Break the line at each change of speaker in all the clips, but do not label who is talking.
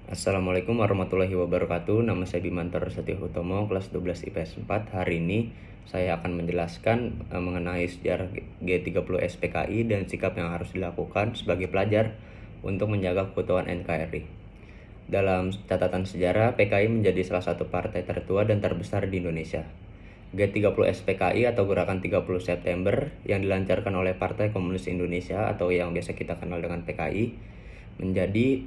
Assalamualaikum warahmatullahi wabarakatuh. Nama saya Bimantoro Satyohutomo, kelas 12 IPS 4. Hari ini saya akan menjelaskan mengenai sejarah G30 SPKI dan sikap yang harus dilakukan sebagai pelajar untuk menjaga keutuhan NKRI. Dalam catatan sejarah, PKI menjadi salah satu partai tertua dan terbesar di Indonesia. G30 SPKI atau Gerakan 30 September yang dilancarkan oleh Partai Komunis Indonesia atau yang biasa kita kenal dengan PKI menjadi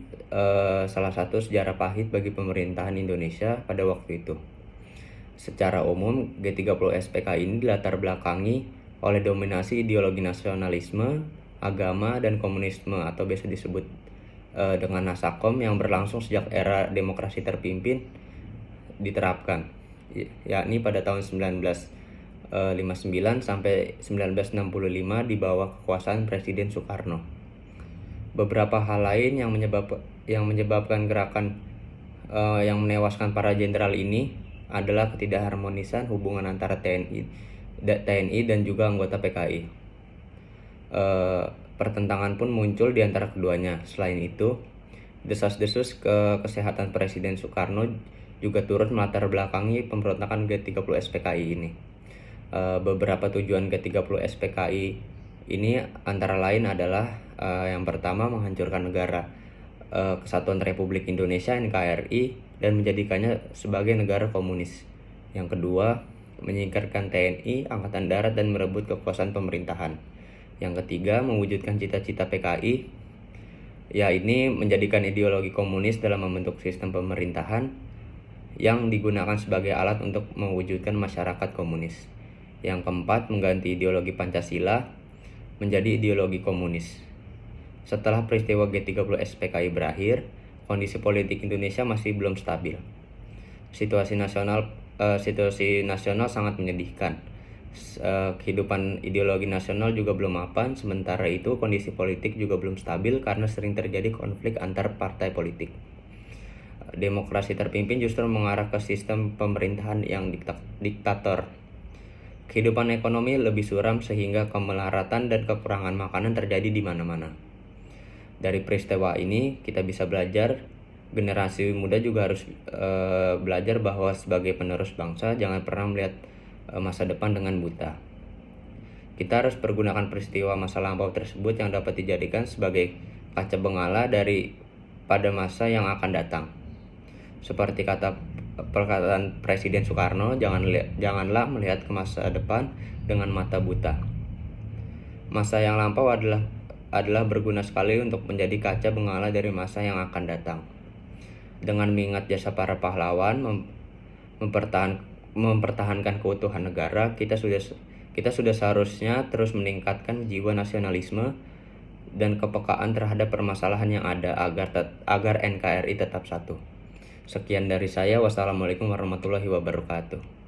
salah satu sejarah pahit bagi pemerintahan Indonesia pada waktu itu. Secara umum, G30 SPKI ini dilatar belakangi oleh dominasi ideologi nasionalisme, agama, dan komunisme atau biasa disebut dengan Nasakom yang berlangsung sejak era demokrasi terpimpin diterapkan, yakni pada tahun 1959 sampai 1965 di bawah kekuasaan Presiden Soekarno. Beberapa hal lain yang menyebabkan gerakan yang menewaskan para jenderal ini adalah ketidakharmonisan hubungan antara TNI dan juga anggota PKI. Pertentangan pun muncul di antara keduanya. Selain itu, desas-desus kesehatan Presiden Soekarno juga turut melatar belakangi pemberontakan G30 SPKI ini. Beberapa tujuan G30 SPKI ini antara lain adalah yang pertama, menghancurkan negara Kesatuan Republik Indonesia NKRI dan menjadikannya sebagai negara komunis. Yang kedua, menyingkirkan TNI, Angkatan Darat, dan merebut kekuasaan pemerintahan. Yang ketiga, mewujudkan cita-cita PKI, ini menjadikan ideologi komunis dalam membentuk sistem pemerintahan yang digunakan sebagai alat untuk mewujudkan masyarakat komunis. Yang keempat, mengganti ideologi Pancasila menjadi ideologi komunis. Setelah peristiwa G30 SPKI berakhir, kondisi politik Indonesia masih belum stabil. Situasi nasional sangat menyedihkan. Kehidupan ideologi nasional juga belum mapan, sementara itu kondisi politik juga belum stabil karena sering terjadi konflik antar partai politik. Demokrasi terpimpin justru mengarah ke sistem pemerintahan yang diktator. Kehidupan ekonomi lebih suram sehingga kemelaratan dan kekurangan makanan terjadi di mana-mana. Dari peristiwa ini kita bisa belajar, generasi muda juga harus belajar bahwa sebagai penerus bangsa jangan pernah melihat masa depan dengan buta. Kita harus pergunakan peristiwa masa lampau tersebut yang dapat dijadikan sebagai kaca bengala pada masa yang akan datang. Seperti perkataan Presiden Soekarno, janganlah melihat ke masa depan dengan mata buta. Masa yang lampau adalah berguna sekali untuk menjadi kaca bengala dari masa yang akan datang. Dengan mengingat jasa para pahlawan mempertahankan keutuhan negara, kita sudah seharusnya terus meningkatkan jiwa nasionalisme dan kepekaan terhadap permasalahan yang ada agar NKRI tetap satu. Sekian dari saya. Wassalamualaikum warahmatullahi wabarakatuh.